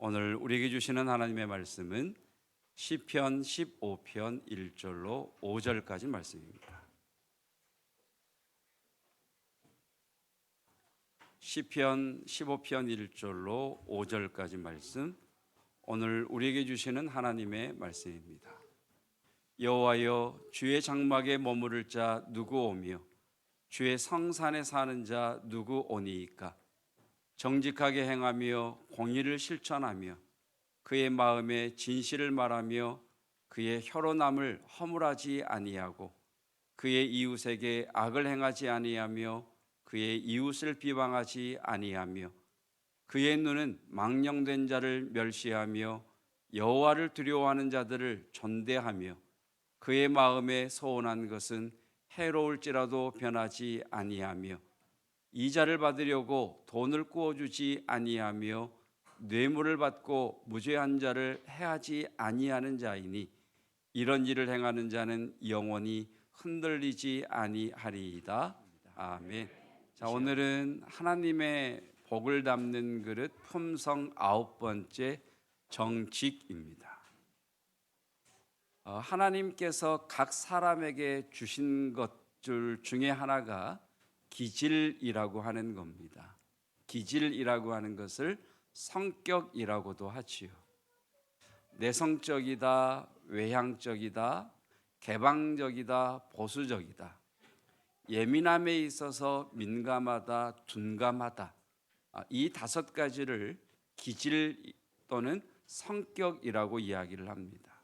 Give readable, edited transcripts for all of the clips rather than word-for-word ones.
오늘 우리에게 주시는 하나님의 말씀은 시편 15편 1절로 5절까지 말씀입니다. 시편 15편 1절로 5절까지 말씀, 오늘 우리에게 주시는 하나님의 말씀입니다. 여호와여, 주의 장막에 머무를 자 누구 오며 주의 성산에 사는 자 누구 오니이까? 정직하게 행하며 공의를 실천하며 그의 마음에 진실을 말하며 그의 혀로남을 허물하지 아니하고 그의 이웃에게 악을 행하지 아니하며 그의 이웃을 비방하지 아니하며 그의 눈은 망령된 자를 멸시하며 여호와를 두려워하는 자들을 존대하며 그의 마음에 소원한 것은 해로울지라도 변하지 아니하며 이자를 받으려고 돈을 꾸어주지 아니하며 뇌물을 받고 무죄한 자를 해하지 아니하는 자이니 이런 일을 행하는 자는 영원히 흔들리지 아니하리이다. 아멘. 자, 오늘은 하나님의 복을 담는 그릇 품성 9번째 정직입니다. 하나님께서 각 사람에게 주신 것들 중에 하나가 기질이라고 하는 겁니다. 기질이라고 하는 것을 성격이라고도 하지요. 내성적이다, 외향적이다, 개방적이다, 보수적이다, 예민함에 있어서 민감하다, 둔감하다, 이 5가지를 기질 또는 성격이라고 이야기를 합니다.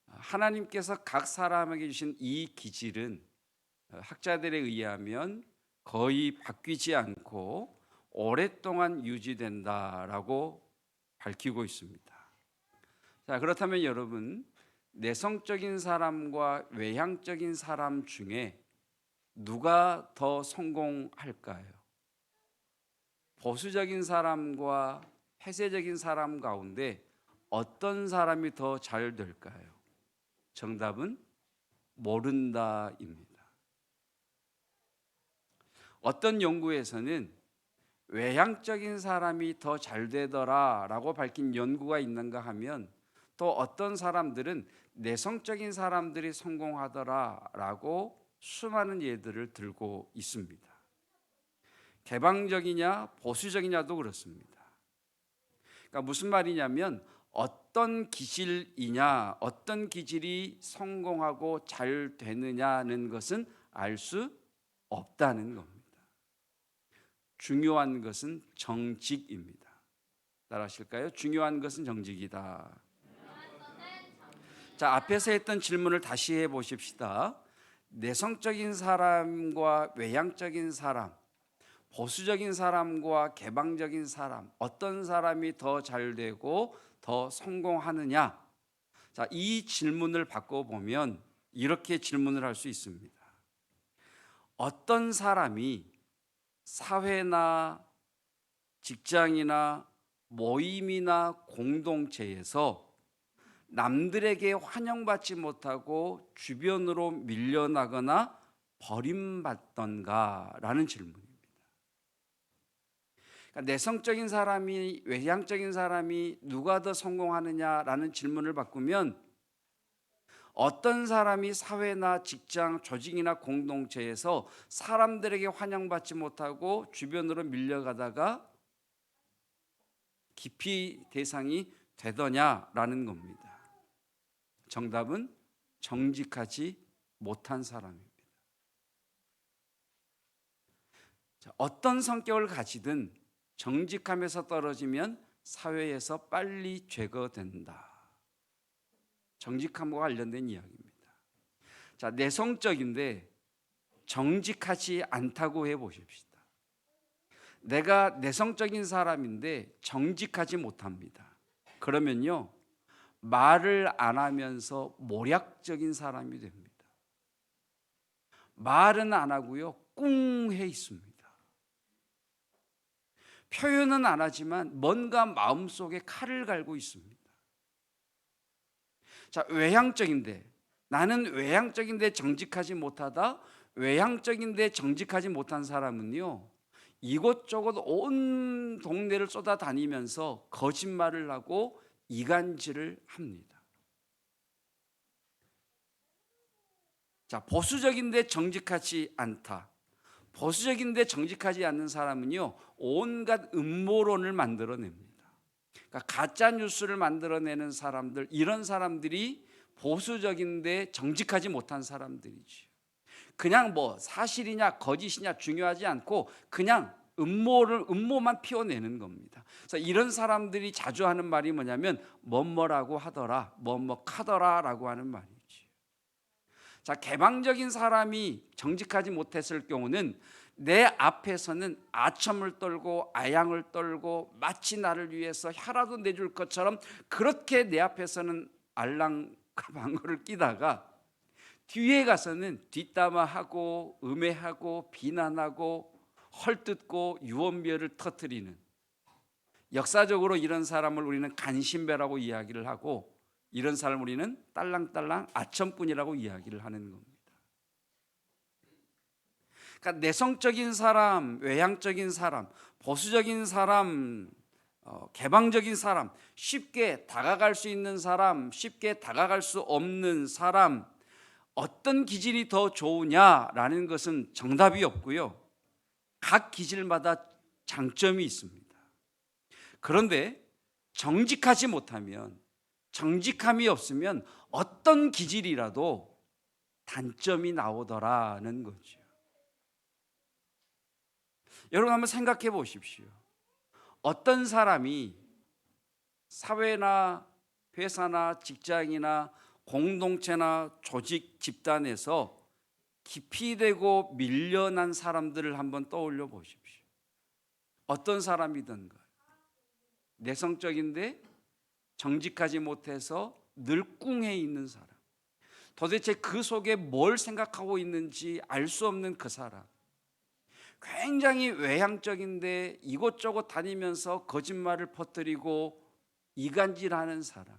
하나님께서 각 사람에게 주신 이 기질은 학자들에 의하면 거의 바뀌지 않고 오랫동안 유지된다라고 밝히고 있습니다. 자, 그렇다면 여러분, 내성적인 사람과 외향적인 사람 중에 누가 더 성공할까요? 보수적인 사람과 폐쇄적인 사람 가운데 어떤 사람이 더 잘 될까요? 정답은 모른다입니다. 어떤 연구에서는 외향적인 사람이 더 잘 되더라라고 밝힌 연구가 있는가 하면, 또 어떤 사람들은 내성적인 사람들이 성공하더라라고 수많은 예들을 들고 있습니다. 개방적이냐 보수적이냐도 그렇습니다. 그러니까 무슨 말이냐면, 어떤 기질이냐, 어떤 기질이 성공하고 잘 되느냐는 것은 알 수 없다는 겁니다. 중요한 것은 정직입니다. 따라하실까요? 중요한 것은 정직이다. 자, 앞에서 했던 질문을 다시 해보십시다. 내성적인 사람과 외향적인 사람, 보수적인 사람과 개방적인 사람, 어떤 사람이 더 잘 되고 더 성공하느냐? 자, 이 질문을 바꿔보면 이렇게 질문을 할 수 있습니다. 어떤 사람이 사회나 직장이나 모임이나 공동체에서 남들에게 환영받지 못하고 주변으로 밀려나거나 버림받던가라는 질문입니다. 그러니까 내성적인 사람이 외향적인 사람이 누가 더 성공하느냐라는 질문을 바꾸면, 어떤 사람이 사회나 직장, 조직이나 공동체에서 사람들에게 환영받지 못하고 주변으로 밀려가다가 기피 대상이 되더냐라는 겁니다. 정답은 정직하지 못한 사람입니다. 자, 어떤 성격을 가지든 정직함에서 떨어지면 사회에서 빨리 제거된다. 정직함과 관련된 이야기입니다. 자, 내성적인데 정직하지 않다고 해보십시다. 내가 내성적인 사람인데 정직하지 못합니다. 그러면요, 말을 안 하면서 모략적인 사람이 됩니다. 말은 안 하고요, 꿍해 있습니다. 표현은 안 하지만 뭔가 마음속에 칼을 갈고 있습니다. 자, 외향적인데, 나는 외향적인데 정직하지 못하다, 외향적인데 정직하지 못한 사람은요, 이곳저곳 온 동네를 쏟아다니면서 거짓말을 하고 이간질을 합니다. 자, 보수적인데 정직하지 않다. 보수적인데 정직하지 않는 사람은요, 온갖 음모론을 만들어냅니다. 그러니까 가짜 뉴스를 만들어내는 사람들, 이런 사람들이 보수적인데 정직하지 못한 사람들이지. 그냥 뭐 사실이냐 거짓이냐 중요하지 않고 그냥 음모만 피워내는 겁니다. 그래서 이런 사람들이 자주 하는 말이 뭐냐면 뭐뭐라고 하더라, 뭐뭐하더라라고 하는 말이지. 자, 개방적인 사람이 정직하지 못했을 경우는 내 앞에서는 아첨을 떨고 아양을 떨고 마치 나를 위해서 혀라도 내줄 것처럼 그렇게 내 앞에서는 알랑방구를 끼다가 뒤에 가서는 뒷담화하고 음해하고 비난하고 헐뜯고 유언비어를 터뜨리는, 역사적으로 이런 사람을 우리는 간신배라고 이야기를 하고 이런 사람을 우리는 딸랑딸랑 아첨꾼이라고 이야기를 하는 겁니다. 그러니까 내성적인 사람, 외향적인 사람, 보수적인 사람, 개방적인 사람, 쉽게 다가갈 수 있는 사람, 쉽게 다가갈 수 없는 사람, 어떤 기질이 더 좋으냐라는 것은 정답이 없고요. 각 기질마다 장점이 있습니다. 그런데 정직하지 못하면, 정직함이 없으면 어떤 기질이라도 단점이 나오더라는 거죠. 여러분 한번 생각해 보십시오. 어떤 사람이 사회나 회사나 직장이나 공동체나 조직 집단에서 깊이 되고 밀려난 사람들을 한번 떠올려 보십시오. 어떤 사람이든가 내성적인데 정직하지 못해서 늘 꿍해 있는 사람, 도대체 그 속에 뭘 생각하고 있는지 알 수 없는 그 사람, 굉장히 외향적인데 이곳저곳 다니면서 거짓말을 퍼뜨리고 이간질하는 사람,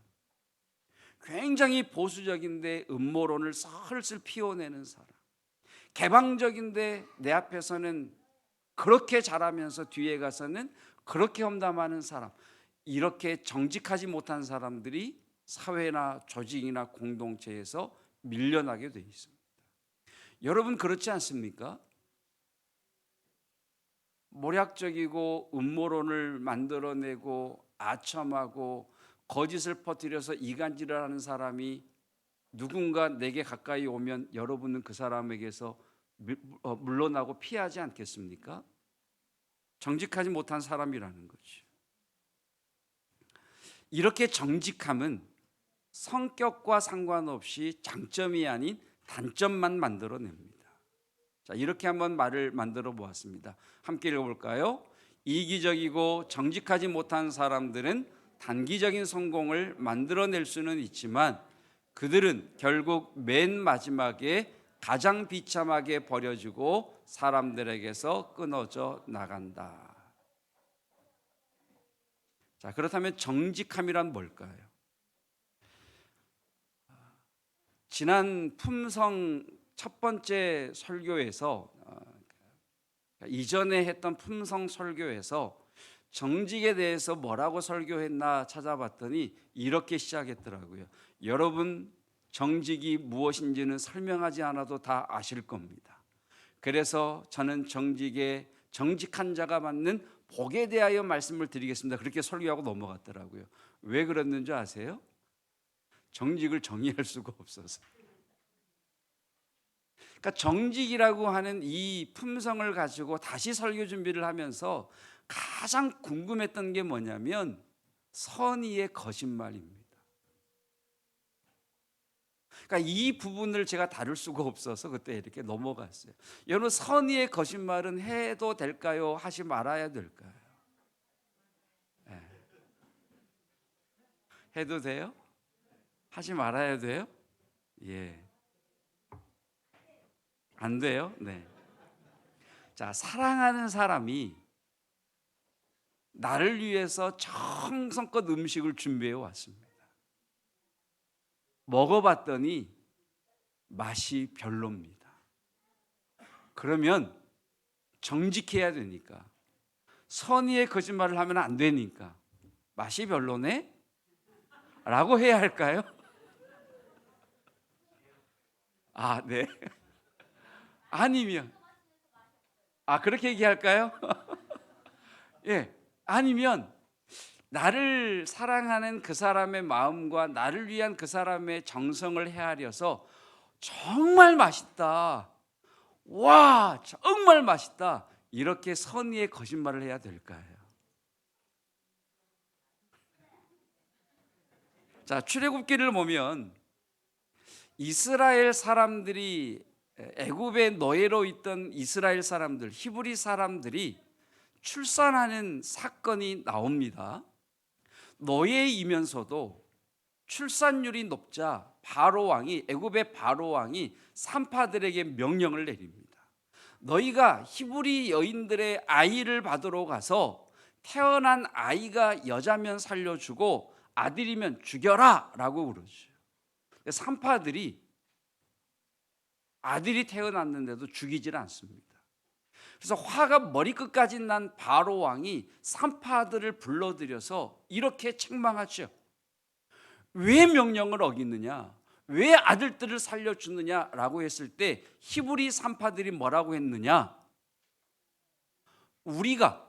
굉장히 보수적인데 음모론을 슬슬 피워내는 사람, 개방적인데 내 앞에서는 그렇게 잘하면서 뒤에 가서는 그렇게 험담하는 사람, 이렇게 정직하지 못한 사람들이 사회나 조직이나 공동체에서 밀려나게 돼 있습니다. 여러분 그렇지 않습니까? 모략적이고 음모론을 만들어내고 아첨하고 거짓을 퍼뜨려서 이간질을 하는 사람이 누군가 내게 가까이 오면 여러분은 그 사람에게서 물러나고 피하지 않겠습니까? 정직하지 못한 사람이라는 거죠. 이렇게 정직함은 성격과 상관없이 장점이 아닌 단점만 만들어냅니다. 자, 이렇게 한번 말을 만들어 보았습니다. 함께 읽어볼까요? 이기적이고 정직하지 못한 사람들은 단기적인 성공을 만들어낼 수는 있지만 그들은 결국 맨 마지막에 가장 비참하게 버려지고 사람들에게서 끊어져 나간다. 자, 그렇다면 정직함이란 뭘까요? 지난 품성 첫 번째 설교에서 이전에 했던 품성 설교에서 정직에 대해서 뭐라고 설교했나 찾아봤더니 이렇게 시작했더라고요. 여러분, 정직이 무엇인지는 설명하지 않아도 다 아실 겁니다. 그래서 저는 정직한 자가 받는 복에 대하여 말씀을 드리겠습니다. 그렇게 설교하고 넘어갔더라고요. 왜 그랬는지 아세요? 정직을 정의할 수가 없어서. 그러니까 정직이라고 하는 이 품성을 가지고 다시 설교 준비를 하면서 가장 궁금했던 게 뭐냐면 선의의 거짓말입니다. 그러니까 이 부분을 제가 다룰 수가 없어서 그때 이렇게 넘어갔어요. 여러분, 선의의 거짓말은 해도 될까요? 하지 말아야 될까요? 네. 해도 돼요? 하지 말아야 돼요? 예. 안 돼요? 네. 자, 사랑하는 사람이 나를 위해서 정성껏 음식을 준비해 왔습니다. 먹어봤더니 맛이 별로입니다. 그러면 정직해야 되니까, 선의의 거짓말을 하면 안 되니까 맛이 별로네? 라고 해야 할까요? 아, 네. 아니면 그렇게 얘기할까요? 예. 아니면 나를 사랑하는 그 사람의 마음과 나를 위한 그 사람의 정성을 헤아려서 정말 맛있다, 와 정말 맛있다, 이렇게 선의의 거짓말을 해야 될까요? 자, 출애굽기를 보면 이스라엘 사람들이, 애굽의 노예로 있던 이스라엘 사람들, 히브리 사람들이 출산하는 사건이 나옵니다. 노예이면서도 출산율이 높자 바로 왕이, 애굽의 바로 왕이 산파들에게 명령을 내립니다. 너희가 히브리 여인들의 아이를 받으러 가서 태어난 아이가 여자면 살려주고 아들이면 죽여라 라고 그러죠. 산파들이 아들이 태어났는데도 죽이질 않습니다. 그래서 화가 머리끝까지 난 바로 왕이 산파들을 불러들여서 이렇게 책망하죠. 왜 명령을 어기느냐, 왜 아들들을 살려주느냐라고 했을 때 히브리 산파들이 뭐라고 했느냐, 우리가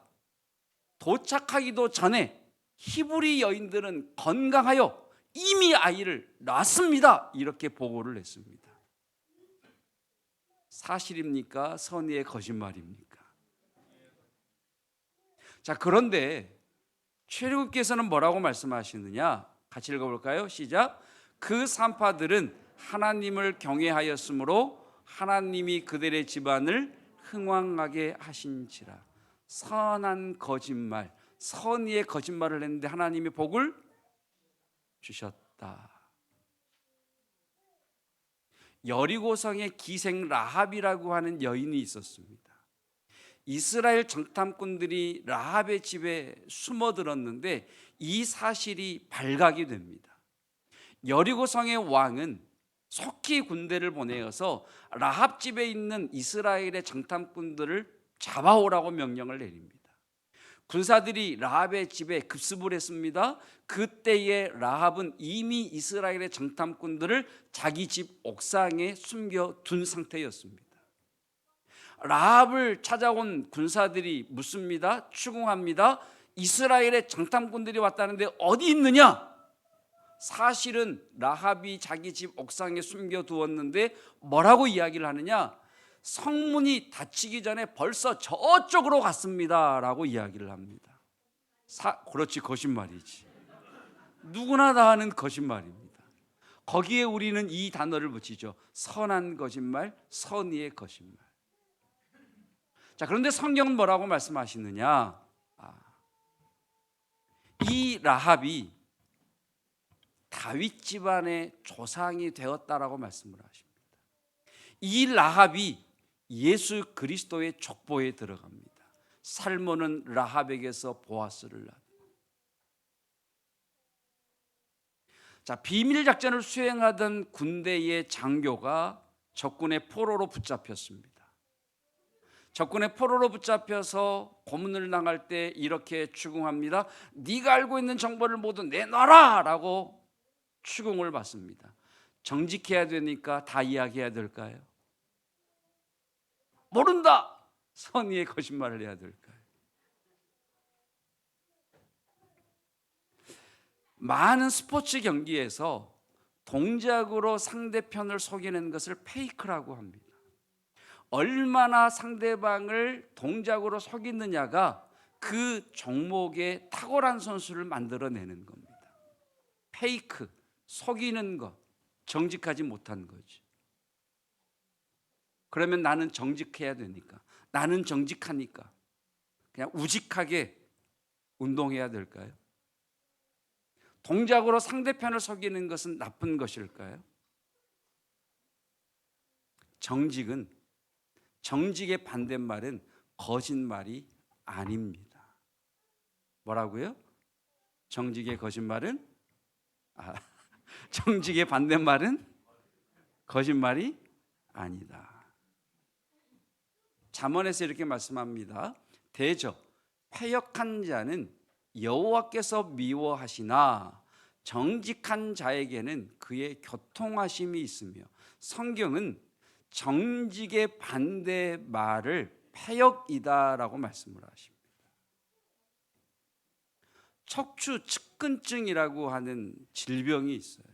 도착하기도 전에 히브리 여인들은 건강하여 이미 아이를 낳았습니다, 이렇게 보고를 했습니다. 사실입니까? 선의의 거짓말입니까? 자, 그런데 출애굽기에서는 뭐라고 말씀하시느냐, 같이 읽어볼까요? 시작. 그 산파들은 하나님을 경외하였으므로 하나님이 그들의 집안을 흥왕하게 하신지라. 선한 거짓말, 선의의 거짓말을 했는데 하나님이 복을 주셨다. 여리고성에 기생 라합이라고 하는 여인이 있었습니다. 이스라엘 정탐꾼들이 라합의 집에 숨어들었는데 이 사실이 발각이 됩니다. 여리고성의 왕은 속히 군대를 보내어서 라합 집에 있는 이스라엘의 정탐꾼들을 잡아오라고 명령을 내립니다. 군사들이 라합의 집에 급습을 했습니다. 그때에 라합은 이미 이스라엘의 정탐꾼들을 자기 집 옥상에 숨겨둔 상태였습니다. 라합을 찾아온 군사들이 묻습니다. 추궁합니다. 이스라엘의 정탐꾼들이 왔다는데 어디 있느냐? 사실은 라합이 자기 집 옥상에 숨겨두었는데 뭐라고 이야기를 하느냐? 성문이 닫히기 전에 벌써 저쪽으로 갔습니다 라고 이야기를 합니다. 그렇지, 거짓말이지. 누구나 다 하는 거짓말입니다. 거기에 우리는 이 단어를 붙이죠. 선한 거짓말, 선의의 거짓말. 자, 그런데 성경은 뭐라고 말씀하시느냐? 이 라합이 다윗 집안의 조상이 되었다라고 말씀을 하십니다. 이 라합이 예수 그리스도의 족보에 들어갑니다. 살몬은 라합에게서 보아스를 낳았다. 자, 비밀 작전을 수행하던 군대의 장교가 적군의 포로로 붙잡혔습니다. 적군의 포로로 붙잡혀서 고문을 당할 때 이렇게 추궁합니다. 네가 알고 있는 정보를 모두 내놔라 라고 추궁을 받습니다. 정직해야 되니까 다 이야기해야 될까요? 모른다, 선의의 거짓말을 해야 될까요? 많은 스포츠 경기에서 동작으로 상대편을 속이는 것을 페이크라고 합니다. 얼마나 상대방을 동작으로 속이느냐가 그 종목의 탁월한 선수를 만들어내는 겁니다. 페이크, 속이는 것, 정직하지 못한 거지. 그러면 나는 정직해야 되니까, 나는 정직하니까 그냥 우직하게 운동해야 될까요? 동작으로 상대편을 속이는 것은 나쁜 것일까요? 정직의 반대말은 거짓말이 아닙니다. 뭐라고요? 정직의 거짓말은 정직의 반대말은 거짓말이 아니다. 잠언에서 이렇게 말씀합니다. 대저 패역한 자는 여호와께서 미워하시나 정직한 자에게는 그의 교통하심이 있으며, 성경은 정직의 반대 말을 패역이다라고 말씀을 하십니다. 척추 측근증이라고 하는 질병이 있어요.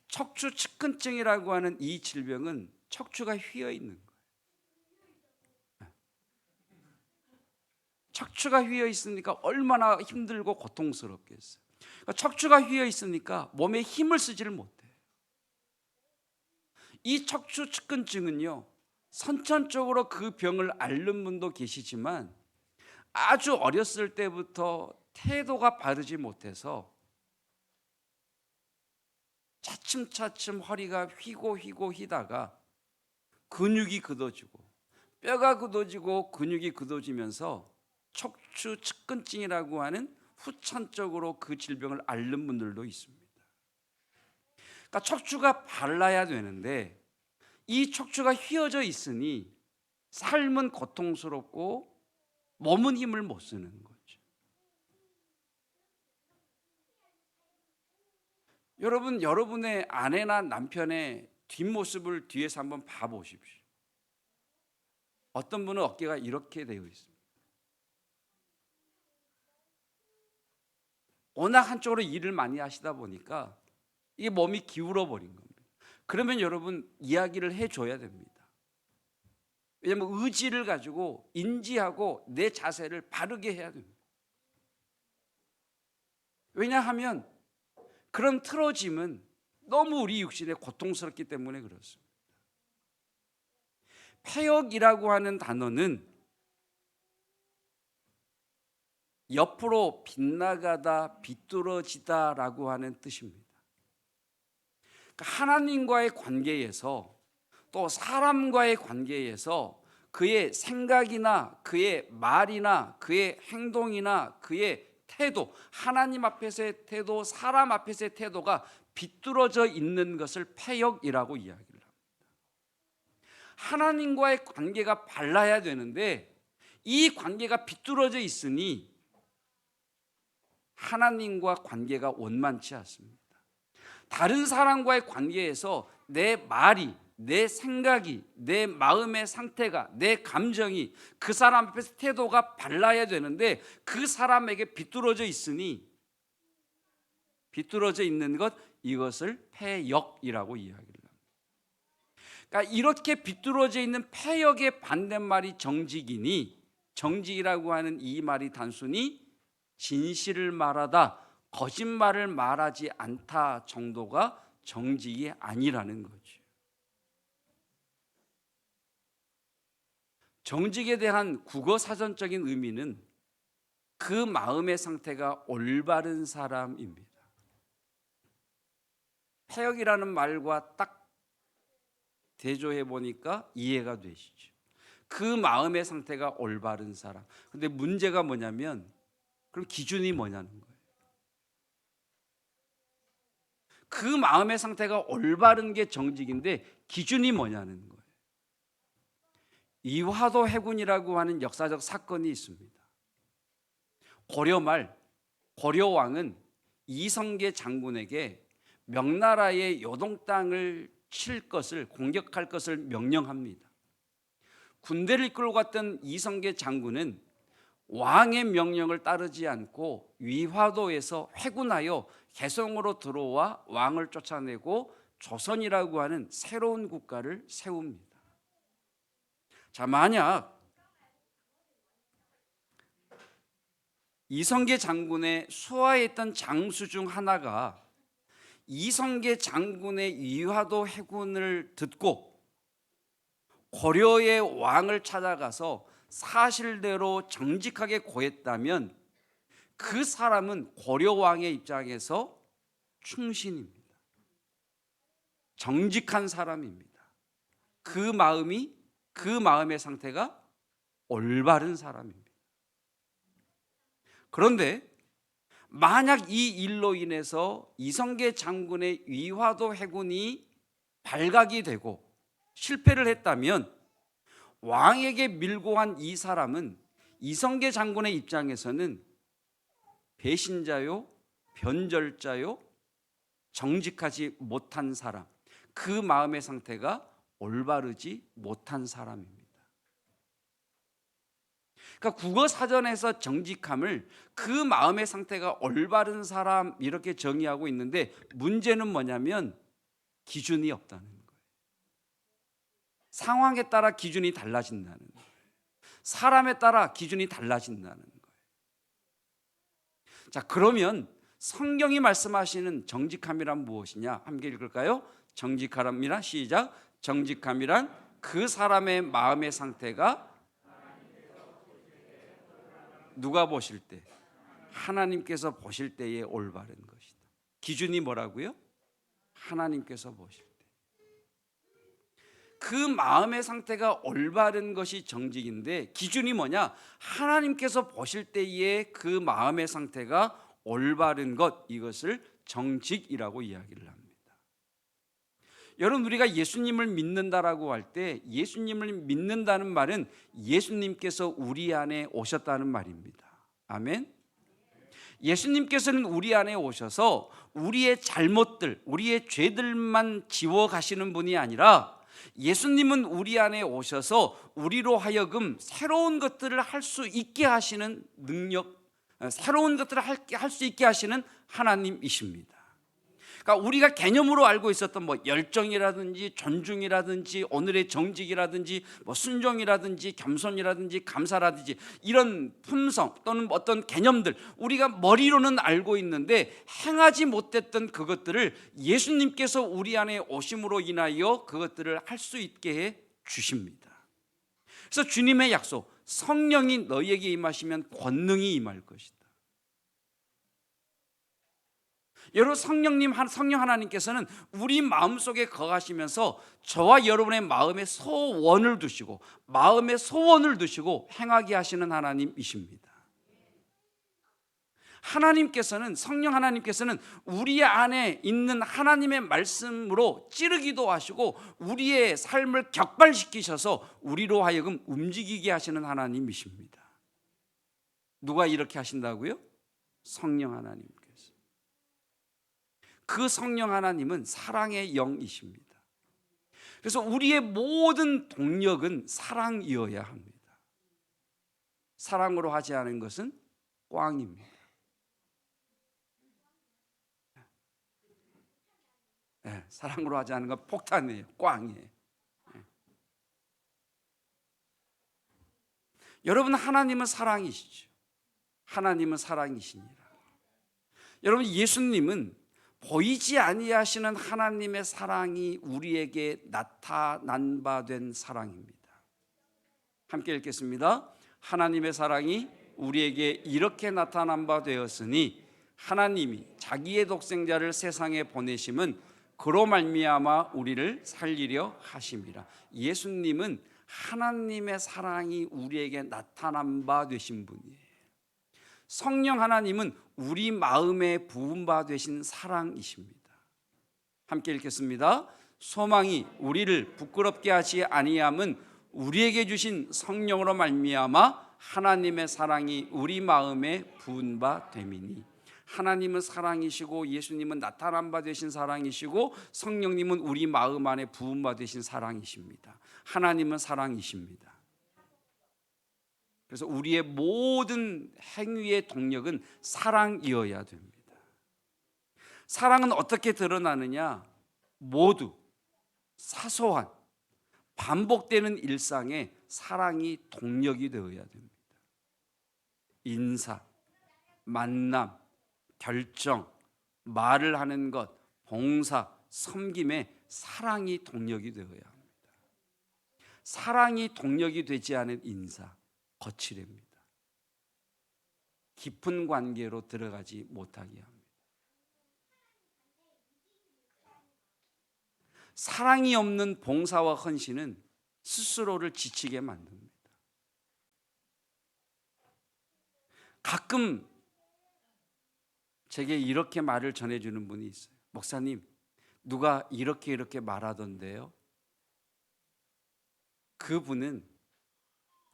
척추 측근증이라고 하는 이 질병은 척추가 휘어 있는 거예요. 척추가 휘어 있으니까 얼마나 힘들고 고통스럽겠어요. 그러니까 척추가 휘어 있으니까 몸에 힘을 쓰지를 못해요. 이 척추 측근증은요, 선천적으로 그 병을 앓는 분도 계시지만 아주 어렸을 때부터 태도가 바르지 못해서 차츰차츰 허리가 휘고 휘다가 근육이 굳어지고 뼈가 굳어지고 근육이 굳어지면서 척추 측근증이라고 하는 후천적으로 그 질병을 앓는 분들도 있습니다. 그러니까 척추가 발라야 되는데 이 척추가 휘어져 있으니 삶은 고통스럽고 몸은 힘을 못 쓰는 거죠. 여러분, 여러분의 아내나 남편의 뒷모습을 뒤에서 한번 봐보십시오. 어떤 분은 어깨가 이렇게 되어 있습니다. 워낙 한쪽으로 일을 많이 하시다 보니까 이게 몸이 기울어 버린 겁니다. 그러면 여러분 이야기를 해줘야 됩니다. 왜냐하면 의지를 가지고 인지하고 내 자세를 바르게 해야 됩니다. 왜냐하면 그런 틀어짐은 너무 우리 육신에 고통스럽기 때문에 그렇습니다. 패역이라고 하는 단어는 옆으로 빗나가다, 비뚤어지다라고 하는 뜻입니다. 그러니까 하나님과의 관계에서 또 사람과의 관계에서 그의 생각이나 그의 말이나 그의 행동이나 그의 태도, 하나님 앞에서의 태도, 사람 앞에서의 태도가 비뚤어져 있는 것을 패역이라고 이야기를 합니다. 하나님과의 관계가 발라야 되는데 이 관계가 비뚤어져 있으니 하나님과 관계가 원만치 않습니다. 다른 사람과의 관계에서 내 말이, 내 생각이, 내 마음의 상태가, 내 감정이 그 사람 앞에서 태도가 발라야 되는데 그 사람에게 비뚤어져 있으니 비뚤어져 있는 것, 이것을 패역이라고 이야기를 합니다. 그러니까 이렇게 비뚤어져 있는 패역의 반대말이 정직이니, 정직이라고 하는 이 말이 단순히 진실을 말하다, 거짓말을 말하지 않다 정도가 정직이 아니라는 거죠. 정직에 대한 국어 사전적인 의미는 그 마음의 상태가 올바른 사람입니다. 패역이라는 말과 딱 대조해 보니까 이해가 되시죠. 그 마음의 상태가 올바른 사람. 근데 문제가 뭐냐면, 그럼 기준이 뭐냐는 거예요. 그 마음의 상태가 올바른 게 정직인데 기준이 뭐냐는 거예요. 이화도 해군이라고 하는 역사적 사건이 있습니다. 고려 말 고려 왕은 이성계 장군에게 명나라의 요동 땅을 칠 것을, 공격할 것을 명령합니다. 군대를 이끌고 갔던 이성계 장군은 왕의 명령을 따르지 않고 위화도에서 회군하여 개성으로 들어와 왕을 쫓아내고 조선이라고 하는 새로운 국가를 세웁니다. 자, 만약 이성계 장군의 수하에 있던 장수 중 하나가 이성계 장군의 위화도 해군을 듣고 고려의 왕을 찾아가서 사실대로 정직하게 고했다면 그 사람은 고려 왕의 입장에서 충신입니다. 정직한 사람입니다. 그 마음의 상태가 올바른 사람입니다. 그런데 만약 이 일로 인해서 이성계 장군의 위화도 해군이 발각이 되고 실패를 했다면 왕에게 밀고 간 이 사람은 이성계 장군의 입장에서는 배신자요, 변절자요, 정직하지 못한 사람, 그 마음의 상태가 올바르지 못한 사람입니다. 그러니까 국어 사전에서 정직함을 그 마음의 상태가 올바른 사람 이렇게 정의하고 있는데, 문제는 뭐냐면 기준이 없다는 거예요. 상황에 따라 기준이 달라진다는 거예요. 사람에 따라 기준이 달라진다는 거예요. 자, 그러면 성경이 말씀하시는 정직함이란 무엇이냐? 함께 읽을까요? 정직함이란, 시작. 정직함이란 그 사람의 마음의 상태가 누가 보실 때? 하나님께서 보실 때에 올바른 것이다. 기준이 뭐라고요? 하나님께서 보실 때. 그 마음의 상태가 올바른 것이 정직인데, 기준이 뭐냐? 하나님께서 보실 때에 그 마음의 상태가 올바른 것, 이것을 정직이라고 이야기를 합니다. 여러분, 우리가 예수님을 믿는다라고 할 때, 예수님을 믿는다는 말은 예수님께서 우리 안에 오셨다는 말입니다. 아멘. 예수님께서는 우리 안에 오셔서 우리의 잘못들, 우리의 죄들만 지워 가시는 분이 아니라, 예수님은 우리 안에 오셔서 우리로 하여금 새로운 것들을 할 수 있게 하시는 능력, 새로운 것들을 할 수 있게 하시는 하나님이십니다. 그러니까 우리가 개념으로 알고 있었던 뭐 열정이라든지 존중이라든지 오늘의 정직이라든지 뭐 순종이라든지 겸손이라든지 감사라든지 이런 품성 또는 어떤 개념들, 우리가 머리로는 알고 있는데 행하지 못했던 그것들을 예수님께서 우리 안에 오심으로 인하여 그것들을 할 수 있게 해 주십니다. 그래서 주님의 약속, 성령이 너희에게 임하시면 권능이 임할 것이다. 여러분, 성령 하나님께서는 우리 마음속에 거하시면서 저와 여러분의 마음에 소원을 두시고 행하게 하시는 하나님이십니다. 성령 하나님께서는 우리 안에 있는 하나님의 말씀으로 찌르기도 하시고 우리의 삶을 격발시키셔서 우리로 하여금 움직이게 하시는 하나님이십니다. 누가 이렇게 하신다고요? 성령 하나님께서. 그 성령 하나님은 사랑의 영이십니다. 그래서 우리의 모든 동력은 사랑이어야 합니다. 사랑으로 하지 않은 것은 꽝입니다. 네, 사랑으로 하지 않은 건 폭탄이에요. 꽝이에요. 네. 여러분, 하나님은 사랑이시죠. 하나님은 사랑이시니라. 여러분, 예수님은 보이지 아니하시는 하나님의 사랑이 우리에게 나타난 바 된 사랑입니다. 함께 읽겠습니다. 하나님의 사랑이 우리에게 이렇게 나타난 바 되었으니 하나님이 자기의 독생자를 세상에 보내심은 그로 말미암아 우리를 살리려 하심이라. 예수님은 하나님의 사랑이 우리에게 나타난 바 되신 분이에요. 성령 하나님은 우리 마음에 부은 바 되신 사랑이십니다. 함께 읽겠습니다. 소망이 우리를 부끄럽게 하지 아니함은 우리에게 주신 성령으로 말미암아 하나님의 사랑이 우리 마음에 부은 바 됨이니. 하나님은 사랑이시고 예수님은 나타난 바 되신 사랑이시고 성령님은 우리 마음 안에 부은 바 되신 사랑이십니다. 하나님은 사랑이십니다. 그래서 우리의 모든 행위의 동력은 사랑이어야 됩니다. 사랑은 어떻게 드러나느냐? 모두 사소한 반복되는 일상에 사랑이 동력이 되어야 됩니다. 인사, 만남, 결정, 말을 하는 것, 봉사, 섬김에 사랑이 동력이 되어야 합니다. 사랑이 동력이 되지 않은 인사, 거칠입니다. 깊은 관계로 들어가지 못하게 합니다. 사랑이 없는 봉사와 헌신은 스스로를 지치게 만듭니다. 가끔 제게 이렇게 말을 전해주는 분이 있어요. 목사님, 누가 이렇게 말하던데요. 그분은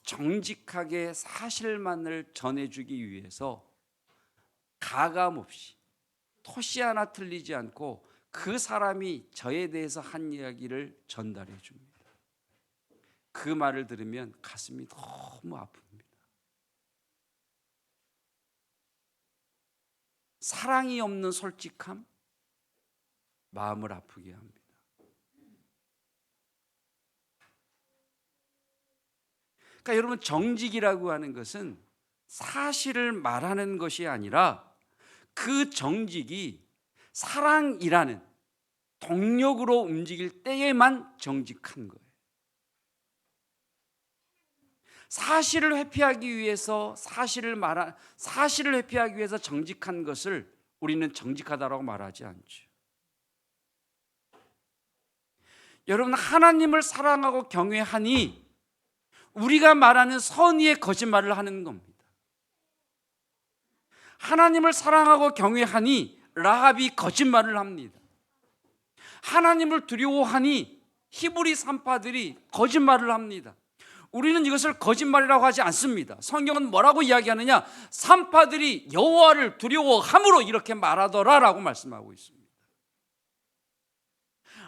정직하게 사실만을 전해주기 위해서 가감없이 토시 하나 틀리지 않고 그 사람이 저에 대해서 한 이야기를 전달해 줍니다. 그 말을 들으면 가슴이 너무 아픕니다. 사랑이 없는 솔직함, 마음을 아프게 합니다. 그러니까 여러분, 정직이라고 하는 것은 사실을 말하는 것이 아니라 그 정직이 사랑이라는 동력으로 움직일 때에만 정직한 거예요. 사실을 회피하기 위해서 사실을 회피하기 위해서 정직한 것을 우리는 정직하다라고 말하지 않죠. 여러분, 하나님을 사랑하고 경외하니 우리가 말하는 선의의 거짓말을 하는 겁니다. 하나님을 사랑하고 경외하니 라합이 거짓말을 합니다. 하나님을 두려워하니 히브리 산파들이 거짓말을 합니다. 우리는 이것을 거짓말이라고 하지 않습니다. 성경은 뭐라고 이야기하느냐? 산파들이 여호와를 두려워함으로 이렇게 말하더라라고 말씀하고 있습니다.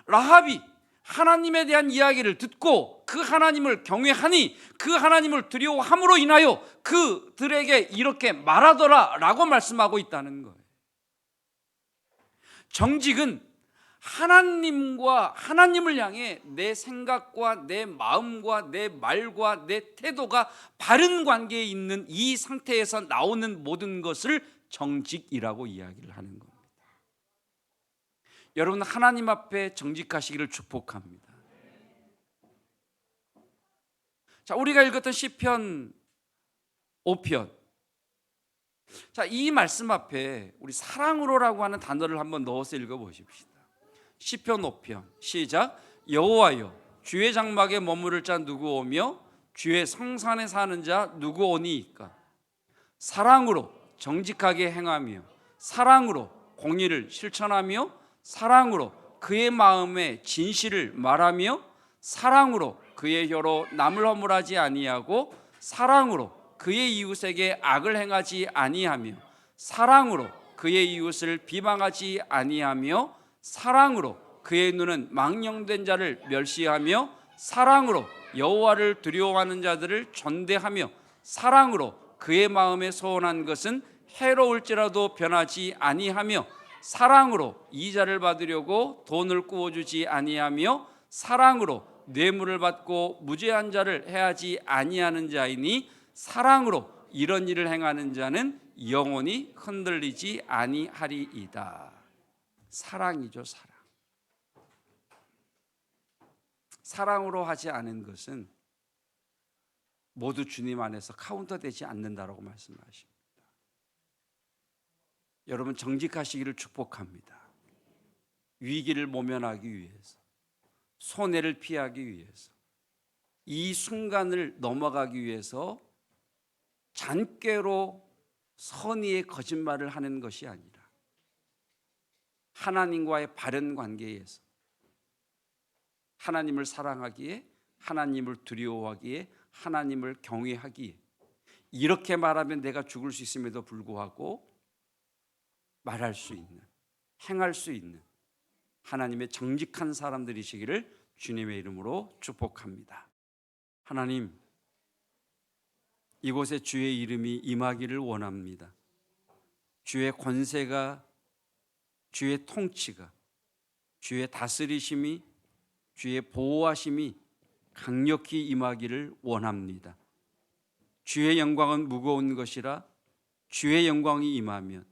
라합이 하나님에 대한 이야기를 듣고 그 하나님을 경외하니 그 하나님을 두려워함으로 인하여 그들에게 이렇게 말하더라라고 말씀하고 있다는 거예요. 정직은 하나님을 향해 내 생각과 내 마음과 내 말과 내 태도가 바른 관계에 있는 이 상태에서 나오는 모든 것을 정직이라고 이야기를 하는 겁니다. 여러분, 하나님 앞에 정직하시기를 축복합니다. 자, 우리가 읽었던 시편 5편. 자, 이 말씀 앞에 우리 사랑으로라고 하는 단어를 한번 넣어서 읽어보십시다. 시편 5편 시작. 여호와여, 주의 장막에 머무를 자 누구 오며 주의 성산에 사는 자 누구 오니이까. 사랑으로 정직하게 행하며 사랑으로 공의를 실천하며 사랑으로 그의 마음에 진실을 말하며 사랑으로 그의 혀로 남을 허물하지 아니하고 사랑으로 그의 이웃에게 악을 행하지 아니하며 사랑으로 그의 이웃을 비방하지 아니하며 사랑으로 그의 눈은 망령된 자를 멸시하며 사랑으로 여호와를 두려워하는 자들을 존대하며 사랑으로 그의 마음에 소원한 것은 해로울지라도 변하지 아니하며 사랑으로 이자를 받으려고 돈을 꾸어주지 아니하며 사랑으로 뇌물을 받고 무죄한 자를 해하지 아니하는 자이니 사랑으로 이런 일을 행하는 자는 영원히 흔들리지 아니하리이다. 사랑이죠, 사랑. 사랑으로 하지 않은 것은 모두 주님 안에서 카운터되지 않는다라고 말씀하십니다. 여러분, 정직하시기를 축복합니다. 위기를 모면하기 위해서, 손해를 피하기 위해서, 이 순간을 넘어가기 위해서 잔꾀로 선의의 거짓말을 하는 것이 아니라 하나님과의 바른 관계에서 하나님을 사랑하기에, 하나님을 두려워하기에, 하나님을 경외하기에, 이렇게 말하면 내가 죽을 수 있음에도 불구하고 말할 수 있는, 행할 수 있는 하나님의 정직한 사람들이시기를 주님의 이름으로 축복합니다. 하나님, 이곳에 주의 이름이 임하기를 원합니다. 주의 권세가, 주의 통치가, 주의 다스리심이, 주의 보호하심이 강력히 임하기를 원합니다. 주의 영광은 무거운 것이라 주의 영광이 임하면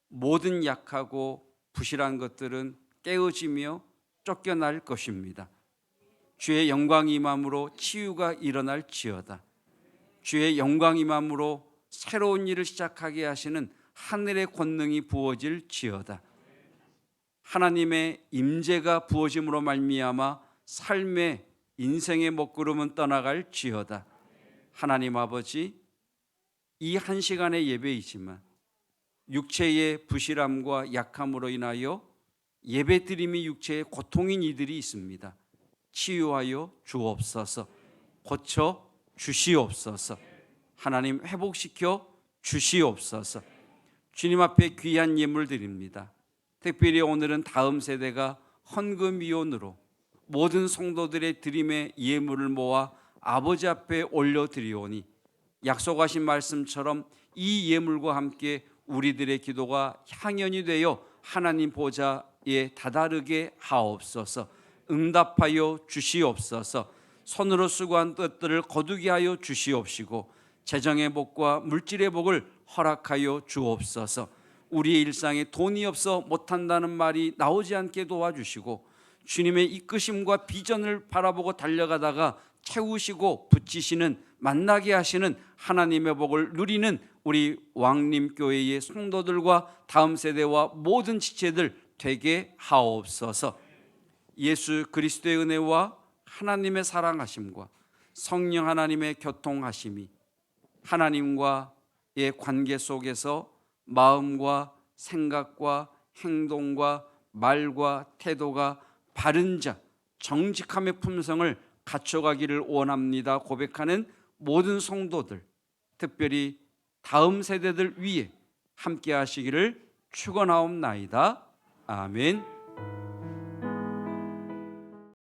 모든 약하고 부실한 것들은 깨어지며 쫓겨날 것입니다. 주의 영광이 임함으로 치유가 일어날지어다. 주의 영광이 임함으로 새로운 일을 시작하게 하시는 하늘의 권능이 부어질지어다. 하나님의 임재가 부어짐으로 말미암아 삶의 인생의 먹구름은 떠나갈지어다. 하나님 아버지, 이 한 시간의 예배이지만 육체의 부실함과 약함으로 인하여 예배드림이 육체의 고통인 이들이 있습니다. 치유하여 주옵소서. 고쳐 주시옵소서. 하나님 회복시켜 주시옵소서. 주님 앞에 귀한 예물 드립니다. 특별히 오늘은 다음 세대가 헌금위원으로 모든 성도들의 드림의 예물을 모아 아버지 앞에 올려드리오니 약속하신 말씀처럼 이 예물과 함께 우리들의 기도가 향연이 되어 하나님 보좌에 다다르게 하옵소서. 응답하여 주시옵소서. 손으로 수고한 뜻들을 거두게 하여 주시옵시고 재정의 복과 물질의 복을 허락하여 주옵소서. 우리의 일상에 돈이 없어 못한다는 말이 나오지 않게 도와주시고 주님의 이끄심과 비전을 바라보고 달려가다가 채우시고 붙이시는, 만나게 하시는 하나님의 복을 누리는 우리 왕림교회의 성도들과 다음 세대와 모든 지체들 되게 하옵소서. 예수 그리스도의 은혜와 하나님의 사랑하심과 성령 하나님의 교통하심이 하나님과의 관계 속에서 마음과 생각과 행동과 말과 태도가 바른 자, 정직함의 품성을 갖춰가기를 원합니다 고백하는 모든 성도들, 특별히 다음 세대들 위에 함께 하시기를 축원하옵나이다. 아멘.